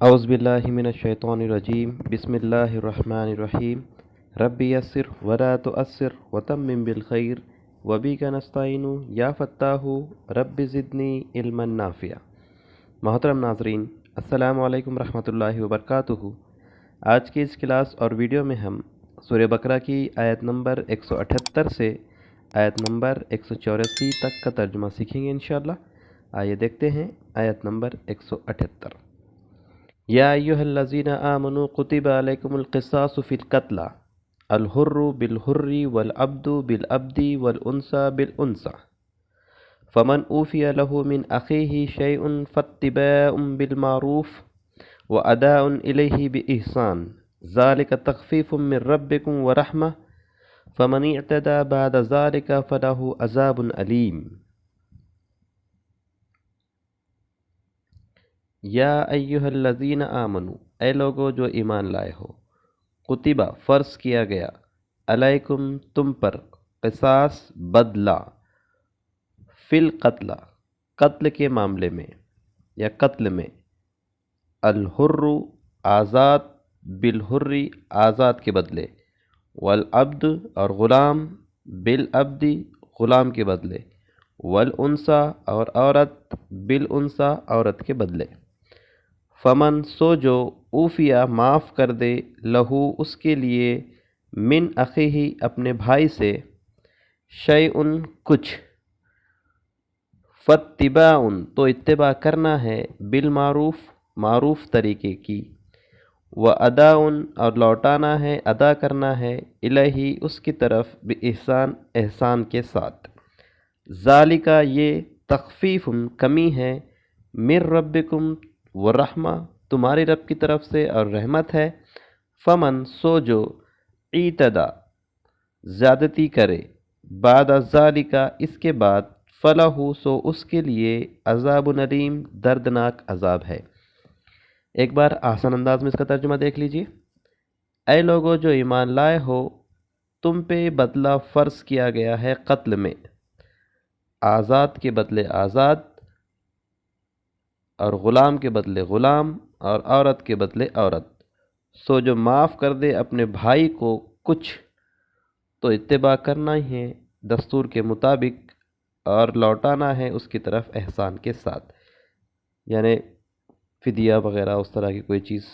औज़ु बिल्लाहि मिनश्शैतानिर्रजीम बिस्मिल्लाहिर्रहमानिर्रहीम रब्बि यस्सिर वला तुअस्सिर वतम्मिम बिल खैर वबिका नस्तईनु या फत्ताहु रब्बि ज़िदनी इल्मन नाफ़िया। मोहतरम नाज़रीन, अस्सलामु अलैकुम रहमतुल्लाहि व बरकातुहू। आज की इस क्लास और वीडियो में हम सूरह बकरा की आयत नंबर 178 से आयत नंबर 184 तक का तर्जुमा सीखेंगे इंशाअल्लाह। आइए देखते हैं आयत नंबर 178। या अय्युहल्लज़ीना आमनू कुतिबा अलैकुमुल क़िसासु फ़िल क़त्ला अल हुर्रु बिल हुर्रि वल अब्दु बिल अब्दी वल उन्सा बिल उन्सा फ़मन ऊफ़िया लहु मिन अख़ीहि शैउन फ़त्तिबाउन बिल मारूफ़ व अदाउन इलैहि बिइहसान ज़ालिका तख़फ़ीफ़ुम मिन रब्बिकुम व रहमह फ़मन इअतदा बअद ज़ालिका फ़लहु अज़ाबुन अलीम। या अय्युहल्लज़ीना आमनू, ए लोगो जो ईमान लाए हो, कुतिबा फ़र्ज़ किया गया, अलैकुम तुम पर, क़िसास बदला, फ़िल क़त्ला क़त्ल के मामले में या क़त्ल में, अल हुर्रु आज़ाद, बिल हुर्री आज़ाद के बदले, वल अब्द और ग़ुलाम, बिल अब्दी ग़ुलाम के बदले, वल उन्सा और औरत, बिल उन्सा औरत के बदले। फमन सो जो ऊफ़िया माफ़ कर दे, लहू उसके लिए, मिन अख़ीही अपने भाई से, शैउन कुछ, फ़त्तिबाउन तो इत्तिबा करना है, बिल मारूफ़ मारूफ़ तरीके की, व अदाउन और लौटाना है, अदा करना है, इलैही उसकी तरफ, बिइहसान एहसान के साथ। ज़ालिका ये तख़फ़ीफ़ुन कमी है, मिर रब्बिकुम व रहमा तुम्हारे रब की तरफ से और रहमत है। फमन सो जो ईतदा ज़्यादती करे, बाद ज़ालिका इसके बाद, फ़लहु सो उसके लिए, अज़ाबुन अलीम दर्दनाक अज़ाब है। एक बार आसान अंदाज में इसका तर्जुमा देख लीजिए। ऐ लोगो जो ईमान लाए हो, तुम पे बदला फ़र्ज़ किया गया है क़त्ल में, आज़ाद के बदले आज़ाद और ग़ुलाम के बदले ग़ुलाम और औरत के बदले औरत। सो जो माफ़ कर दे अपने भाई को कुछ, तो इत्तिबा करना ही है दस्तूर के मुताबिक और लौटाना है उसकी तरफ एहसान के साथ, यानी फ़िदिया वग़ैरह उस तरह की कोई चीज़।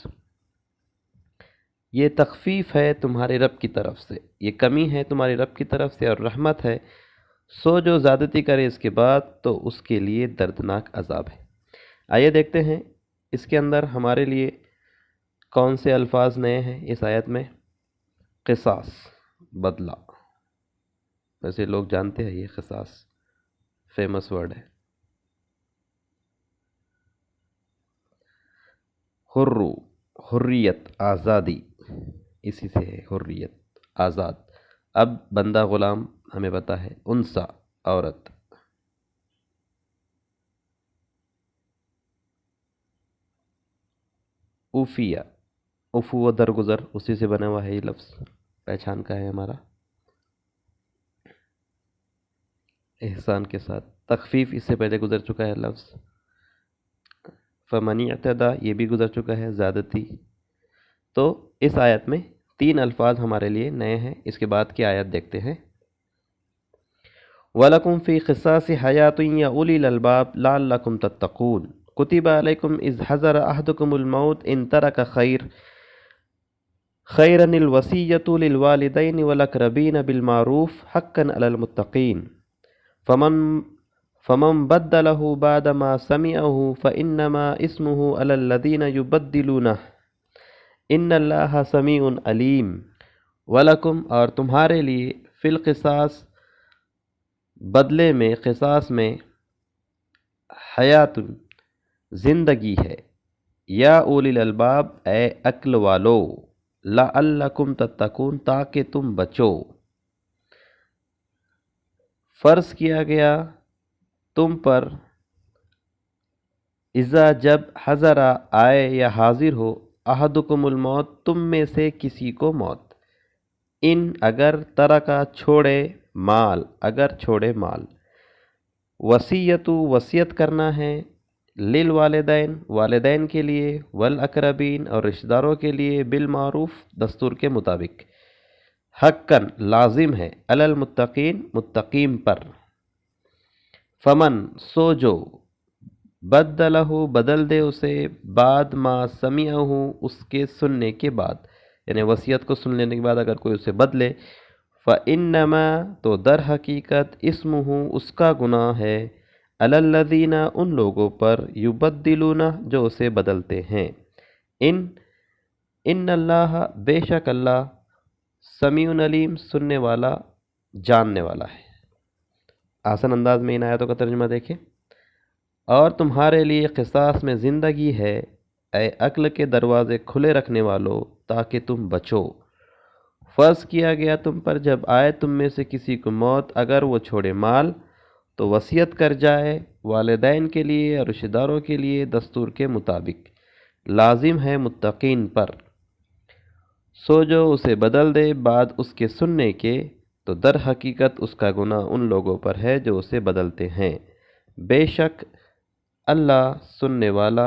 ये तख़फ़ीफ़ है तुम्हारे रब की तरफ से, ये कमी है तुम्हारे रब की तरफ से और रहमत है। सो जो ज़्यादती करे इसके बाद, तो उसके लिए दर्दनाक अज़ाब है। आइए देखते हैं इसके अंदर हमारे लिए कौन से अल्फाज नए हैं इस आयत में। क़िसास बदला, वैसे लोग जानते हैं ये क़िसास फेमस वर्ड है। हुर्रु हुर्रियत आज़ादी, इसी से है हुर्रियत आज़ाद। अब बंदा ग़ुलाम हमें पता है, उन्सा औरत, ऊफ़िया उफ़ु व दरगुज़र उसी से बना हुआ है ये लफ्ज़, पहचान का है हमारा, एहसान के साथ। तख़फ़ीफ़ इससे पहले गुज़र चुका है लफ्ज़। फ़मन इअतदा ये भी गुज़र चुका है, ज़्यादती। तो इस आयत में तीन अल्फाज हमारे लिए नए हैं। इसके बाद की आयत देखते हैं। वलकुम फ़ी क़िसासि हयातुन या उलिल अलबाब लअल्लकुम तत्तक़ून कुतिबा अलैकुम इज़ हज़र अहदुकुमुल मौत इन तरक खैरनिल वसिय्यतु लिल वालिदैनि वल अक़रबीन बिल मारूफ़ हक़्क़न अलल मुत्तक़ीन फ़मन बद्दलहु बाद मा समिअहु फ़इन्नमा इस्मुहु अलल लज़ीना युबद्दिलूनहु इन्नल्लाहा समीउन अलीम। वलकुम और तुम्हारे लिए, फ़िल क़िसास बदले में, क़िसास में, हयातुन ज़िंदगी है, या उलिल अलबाब ए अक्ल वालो, लअल्लकुम तत्तकून ताकि तुम बचो। फ़र्ज़ किया गया तुम पर, इज़ा जब, हज़रा आए या हाजिर हो, अहदुकुमुल मौत तुम में से किसी को मौत, इन अगर, तरका छोड़े, माल अगर छोड़े माल, वसीयतु वसीयत करना है, लिल वालिदैन वालिदैन के लिए, वल अकरबीन और रिश्तेदारों के लिए, बिल मारूफ दस्तूर के मुताबिक, हक्कन लाजिम है, अलल मुत्तकीन मुत्तकीम पर, फमन सो जो, बदलहु बदल दे उसे, बाद मा समिअहु उसके सुनने के बाद, यानी वसीयत को सुन लेने के बाद अगर कोई उसे बदले, फ़इन्नमा तो दर हकीकत, इस्मुहु उसका गुनाह है, अलल्लज़ीना उन लोगों पर, युबद्दिलूना जो उसे बदलते हैं, इन्नल्लाह बेशक अल्लाह, समीउन अलीम सुनने वाला जानने वाला है। आसान अंदाज में इन आयतों का तर्जुमा देखें। और तुम्हारे लिए क़िसास में ज़िंदगी है, ए अक्ल के दरवाज़े खुले रखने वालों, ताकि तुम बचो। फ़र्ज़ किया गया तुम पर जब आए तुम में से किसी को मौत, अगर वो छोड़े माल तो वसीयत कर जाए, वालिदैन के लिए और रिश्तेदारों के लिए दस्तूर के मुताबिक, लाजिम है मुत्तकीन पर। सो जो उसे बदल दे बाद उसके सुनने के, तो दर हकीकत उसका गुनाह उन लोगों पर है जो उसे बदलते हैं, बेशक अल्लाह सुनने वाला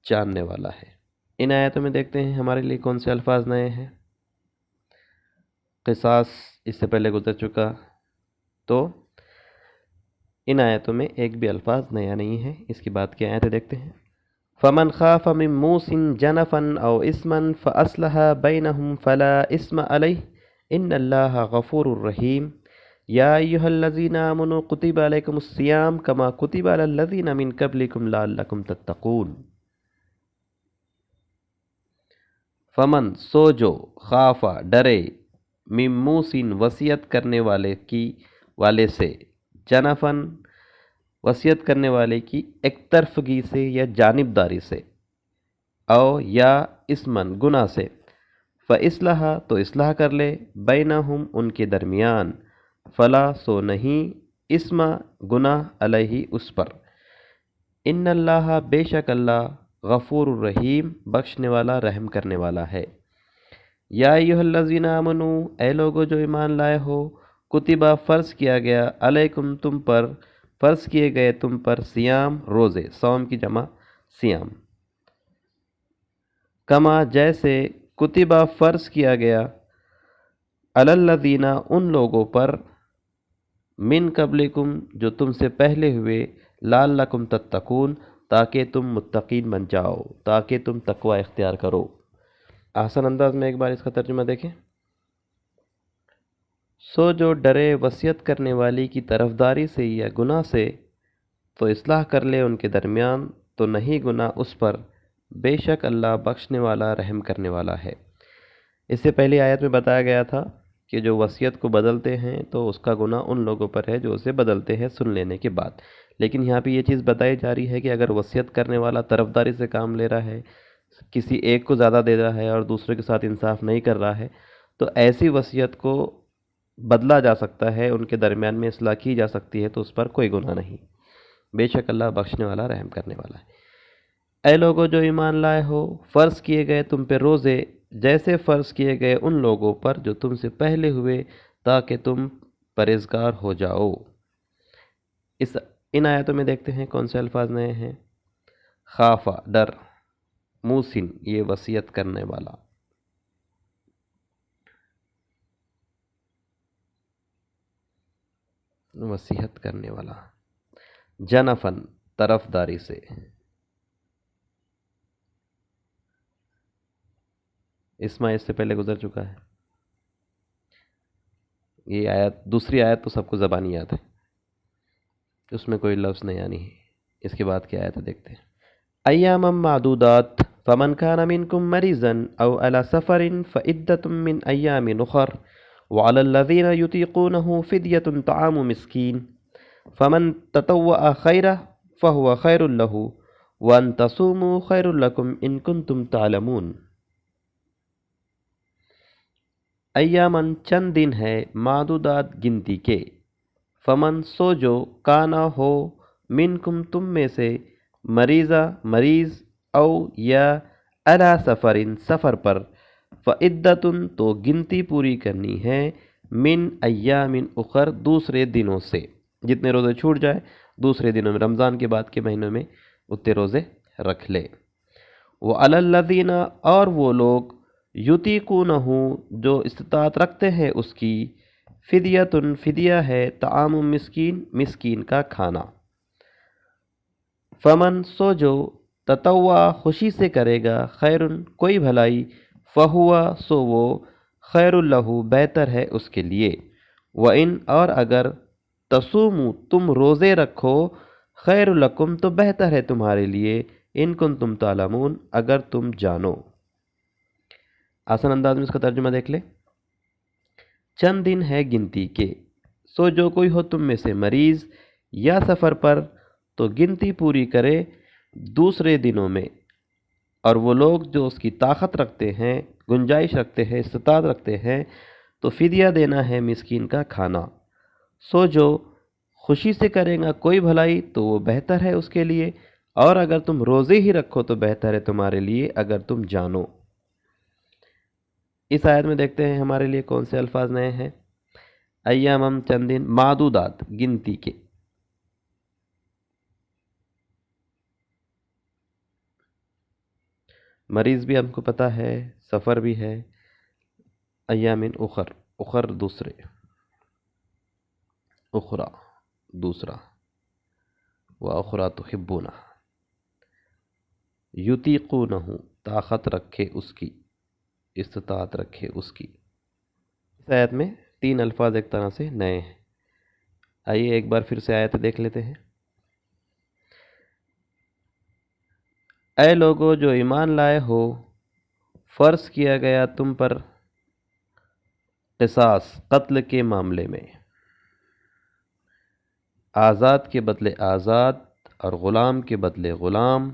जानने वाला है। इन आयतों में देखते हैं हमारे लिए कौन से अल्फाज नए हैं। क़िसास इससे पहले गुजर चुका, तो इन आयतों में एक भी अल्फाज नया नहीं है। इसकी बात की आयतें देखते हैं। फ़मन ख़ाफ़ मिन मूसिन जनफ़न औ इस्मन फ़अस्लहा बैनहुम फ़ला इस्म अलैहि इन्नल्लाह गफ़ूरुर रहीम। या अय्युहल्लज़ीना आमनू कुतिबा अलैकुमुस्सियाम कमा कुतिबा अलल्लज़ीना मिन क़ब्लिकुम लअल्लकुम तत्तक़ून। फ़मन सो जो, ख़ाफ़ा डरे, मिन मूसिन वसीयत करने वाले से, जनफ़न वसीयत करने वाले की एक तरफगी से या जानिबदारी से, औ या इस्मन गुनाह से, फ़इस्लहा तो इस्लाह कर ले, बैनहुम उनके दरमियान, फ़ला सो नहीं, इस्मा गुनाह अलैहि उस पर, इन्नल्लाह बेशक अल्लाह, गफ़ूरुर रहीम बख्शने वाला रहम करने वाला है। या अय्युहल्लज़ीना आमनू ऐ लोगो जो ईमान लाए हो, कुतिबा फ़र्ज़ किया गया, अलैकुम तुम पर, फ़र्ज़ किए गए तुम पर, सियाम रोज़े, सौम की जमा सियाम, कमा जैसे, कुतिबा फ़र्ज़ किया गया, अलल्लज़ीना उन लोगों पर, मिन क़ब्लिकुम जो तुमसे पहले हुए, लअल्लकुम तत्तक़ून ताकि तुम मुत्तकीन बन जाओ, ताकि तुम तक़वा इख्तियार करो। आसान अंदाज में एक बार इसका तर्जुमा देखें। सो जो डरे वसीयत करने वाली की तरफदारी से या गुनाह से, तो इस्लाह कर ले उनके दरमियान, तो नहीं गुनाह उस पर, बेशक अल्लाह बख्शने वाला रहम करने वाला है। इससे पहली आयत में बताया गया था कि जो वसीयत को बदलते हैं तो उसका गुनाह उन लोगों पर है जो उसे बदलते हैं सुन लेने के बाद। लेकिन यहाँ पे ये चीज़ बताई जा रही है कि अगर वसीयत करने वाला तरफदारी से काम ले रहा है, किसी एक को ज़्यादा दे रहा है और दूसरे के साथ इंसाफ नहीं कर रहा है, तो ऐसी वसीयत को बदला जा सकता है, उनके दरमियान में इस्लाह की जा सकती है, तो उस पर कोई गुनाह नहीं। बेशक अल्लाह बख्शने वाला रहम करने वाला है। ऐ लोगों जो ईमान लाए हो, फ़र्ज़ किए गए तुम पे रोज़े, जैसे फ़र्ज़ किए गए उन लोगों पर जो तुमसे पहले हुए, ताकि तुम परहेज़गार हो जाओ। इन आयतों में देखते हैं कौन से अल्फाज नए हैं। खाफा डर, मूसिन ये वसीयत करने वाला, वसीयत करने वाला, जनफन तरफदारी से, इसमें इससे पहले गुजर चुका है। ये आयत, दूसरी आयत तो सबको ज़बानी याद है, उसमें कोई लफ्ज़ नहीं आनी है। इसके बाद की आयत देखते हैं। अय्यामम मादूदात फमन कान मिनकुम मरीज़न औ अला सफ़रिन फ़इद्दतुम मिन अय्यामिन उख़र वअलल्लज़ीना युतीक़ूनहु फ़िद्यतुन तआमु मिस्कीन फमन ततव्वअ खैरन फ़हुव खैरुल लहु वअन तसूमू खैरुल लकुम इन कुंतुम तालमून। अय्यामन चंद दिन है, मादूदात गिनती के, फमन सो जो, काना हो, मिनकुम तुम में से, मरीज़ा मरीज़, औ या अला सफ़रिन सफ़र पर, फ़इद्दतुन तो गिनती पूरी करनी है, मिन अय्यामिन उखर दूसरे दिनों से, जितने रोज़े छूट जाए दूसरे दिनों में, रमज़ान के बाद के महीनों में اتنے روزے رکھ لے۔ وَعَلَى الَّذِينَ اور وہ لوگ یُطِیقُونَهُ جو استطاعت رکھتے ہیں اس کی، فدیۃ فدیہ ہے، طعام مسکین مسکین کا کھانا۔ فمن سو جو تطوع خوشی سے کرے گا، خیرن کوئی بھلائی، فہوا سو وہ خیر الہ بہتر ہے اس کے لیے۔ وَإِنْ اور اگر تصوموا تم روزے رکھو، خیر لکم تو بہتر ہے تمہارے لیے، ان کنتم تعلمون اگر تم جانو۔ آسان انداز میں اس کا ترجمہ دیکھ لیں۔ چند دن ہے گنتی کے، سو جو کوئی ہو تم میں سے مریض یا سفر پر تو گنتی پوری کرے دوسرے دنوں میں، اور وہ لوگ جو اس کی طاقت رکھتے ہیں، گنجائش رکھتے ہیں، استطاعت رکھتے ہیں تو فدیہ دینا ہے مسکین کا کھانا۔ سو جو خوشی سے کرے گا کوئی بھلائی تو وہ بہتر ہے اس کے لیے، اور اگر تم روزے ہی رکھو تو بہتر ہے تمہارے لیے اگر تم جانو۔ اس آیت میں دیکھتے ہیں ہمارے لیے کون سے الفاظ نئے ہیں۔ ایامم چند دن، معدودات گنتی کے۔ مریض بھی ہم کو پتہ ہے، سفر بھی ہے۔ ایامن اخر، اخر دوسرے، اخرى دوسرا، واخرى تحبونہ، یطیقونہ طاقت رکھے اس کی، استطاعت رکھے اس کی۔ اس آیت میں تین الفاظ ایک طرح سے نئے ہیں۔ آئیے ایک بار پھر سے آیت دیکھ لیتے ہیں۔ اے لوگو جو ایمان لائے ہو، فرض کیا گیا تم پر قصاص قتل کے معاملے میں، آزاد کے بدلے آزاد، اور غلام کے بدلے غلام،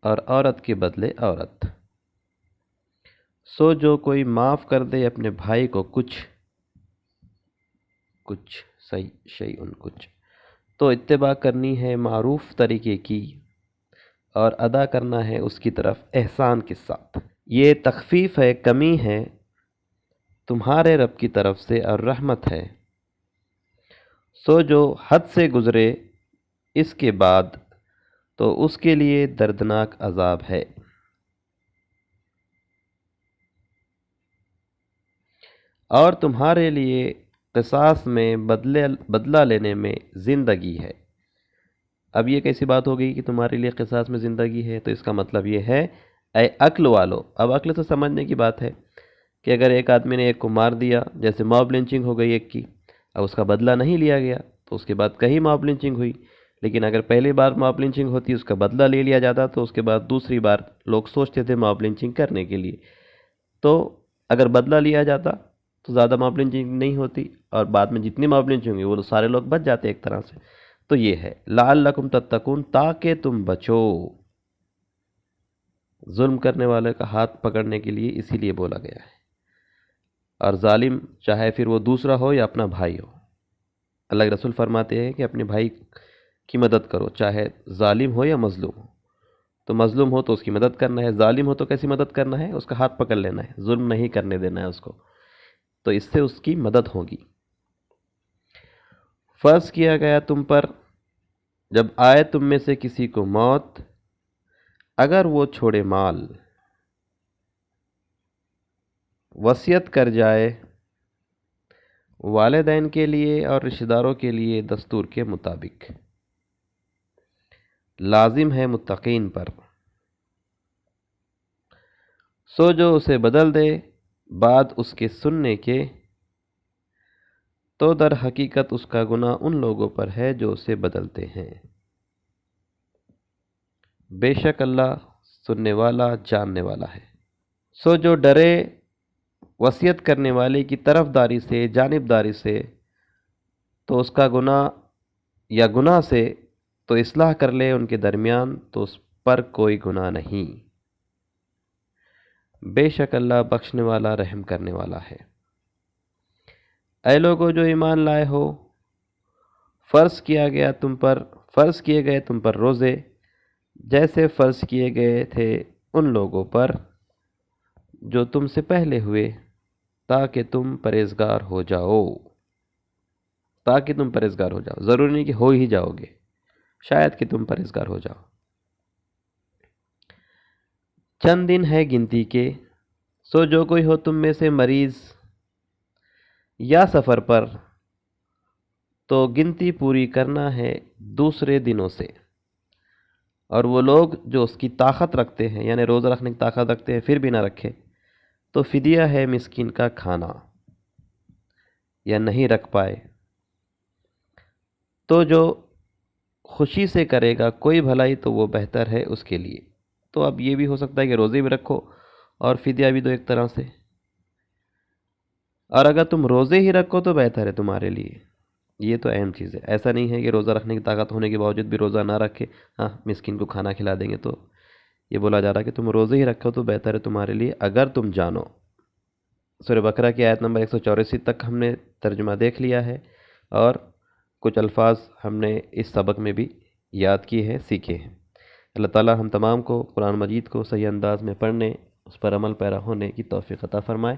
اور عورت کے بدلے عورت۔ سو جو کوئی معاف کر دے اپنے بھائی کو کچھ شیئن کچھ، تو اتباع کرنی ہے معروف طریقے کی، اور ادا کرنا ہے اس کی طرف احسان کے ساتھ۔ یہ تخفیف ہے، کمی ہے تمہارے رب کی طرف سے اور رحمت ہے۔ سو جو حد سے گزرے اس کے بعد تو اس کے لیے دردناک عذاب ہے۔ اور تمہارے لیے قصاص میں بدلہ لینے میں زندگی ہے۔ اب یہ کیسی بات ہو گئی کہ تمہارے لیے قصاص میں زندگی ہے؟ تو اس کا مطلب یہ ہے اے عقل والو۔ اب عقل سے سمجھنے کی بات ہے کہ اگر ایک آدمی نے ایک کو مار دیا، جیسے موب لنچنگ ہو گئی ایک کی، اب اس کا بدلہ نہیں لیا گیا تو اس کے بعد کہیں موب لنچنگ ہوئی، لیکن اگر پہلی بار موب لنچنگ ہوتی اس کا بدلہ لے لیا جاتا تو اس کے بعد دوسری بار لوگ سوچتے تھے موب لنچنگ کرنے کے لیے۔ تو اگر بدلہ لیا جاتا تو زیادہ موب لنچنگ نہیں ہوتی، اور بعد میں جتنی موب لنچنگ ہوئی وہ سارے لوگ بچ جاتے ایک طرح سے۔ تو یہ ہے لعلکم تتقون، تاکہ تم بچو۔ ظلم کرنے والے کا ہاتھ پکڑنے کے لیے اسی لیے بولا گیا ہے۔ اور ظالم چاہے پھر وہ دوسرا ہو یا اپنا بھائی ہو، اللہ کے رسول فرماتے ہیں کہ اپنے بھائی کی مدد کرو، چاہے ظالم ہو یا مظلوم ہو۔ تو مظلوم ہو تو اس کی مدد کرنا ہے، ظالم ہو تو کیسی مدد کرنا ہے؟ اس کا ہاتھ پکڑ لینا ہے، ظلم نہیں کرنے دینا ہے اس کو، تو اس سے اس کی مدد ہوگی۔ فرض کیا گیا تم پر جب آئے تم میں سے کسی کو موت، اگر وہ چھوڑے مال، وصیت کر جائے والدین کے لیے اور رشتہ داروں کے لیے دستور کے مطابق، لازم ہے متقین پر۔ سو جو اسے بدل دے بعد اس کے سننے کے، تو در حقیقت اس کا گناہ ان لوگوں پر ہے جو اسے بدلتے ہیں۔ بے شک اللہ سننے والا جاننے والا ہے۔ سو جو ڈرے وصیت کرنے والے کی طرفداری سے، جانبداری سے، تو اس کا گناہ یا گناہ سے تو اصلاح کر لے ان کے درمیان، تو اس پر کوئی گناہ نہیں۔ بے شک اللہ بخشنے والا رحم کرنے والا ہے۔ اے لوگو جو ایمان لائے ہو، فرض کیے گئے تم پر روزے، جیسے فرض کیے گئے تھے ان لوگوں پر جو تم سے پہلے ہوئے، تاکہ تم پرہیزگار ہو جاؤ۔ ضروری نہیں کہ ہو ہی جاؤ گے، شاید کہ تم پرہیزگار ہو جاؤ۔ چند دن ہے گنتی کے، سو جو کوئی ہو تم میں سے مریض یا سفر پر، تو گنتی پوری کرنا ہے دوسرے دنوں سے۔ اور وہ لوگ جو اس کی طاقت رکھتے ہیں، یعنی روزہ رکھنے کی طاقت رکھتے ہیں پھر بھی نہ رکھے، تو فدیہ ہے مسکین کا کھانا، یا نہیں رکھ پائے تو جو خوشی سے کرے گا کوئی بھلائی تو وہ بہتر ہے اس کے لیے۔ تو اب یہ بھی ہو سکتا ہے کہ روزے بھی رکھو اور فدیہ بھی دو ایک طرح سے، اور اگر تم روزے ہی رکھو تو بہتر ہے تمہارے لیے۔ یہ تو اہم چیز ہے، ایسا نہیں ہے کہ روزہ رکھنے کی طاقت ہونے کے باوجود بھی روزہ نہ رکھے، ہاں مسکین کو کھانا کھلا دیں گے، تو یہ بولا جا رہا ہے کہ تم روزے ہی رکھو تو بہتر ہے تمہارے لیے اگر تم جانو۔ سورہ بقرہ کی آیت نمبر 184 تک ہم نے ترجمہ دیکھ لیا ہے، اور کچھ الفاظ ہم نے اس سبق میں بھی یاد کیے ہیں، سیکھے ہیں۔ اللہ تعالی ہم تمام کو قرآن مجید کو صحیح انداز میں پڑھنے، اس پر عمل پیرا ہونے کی توفیق عطا فرمائے۔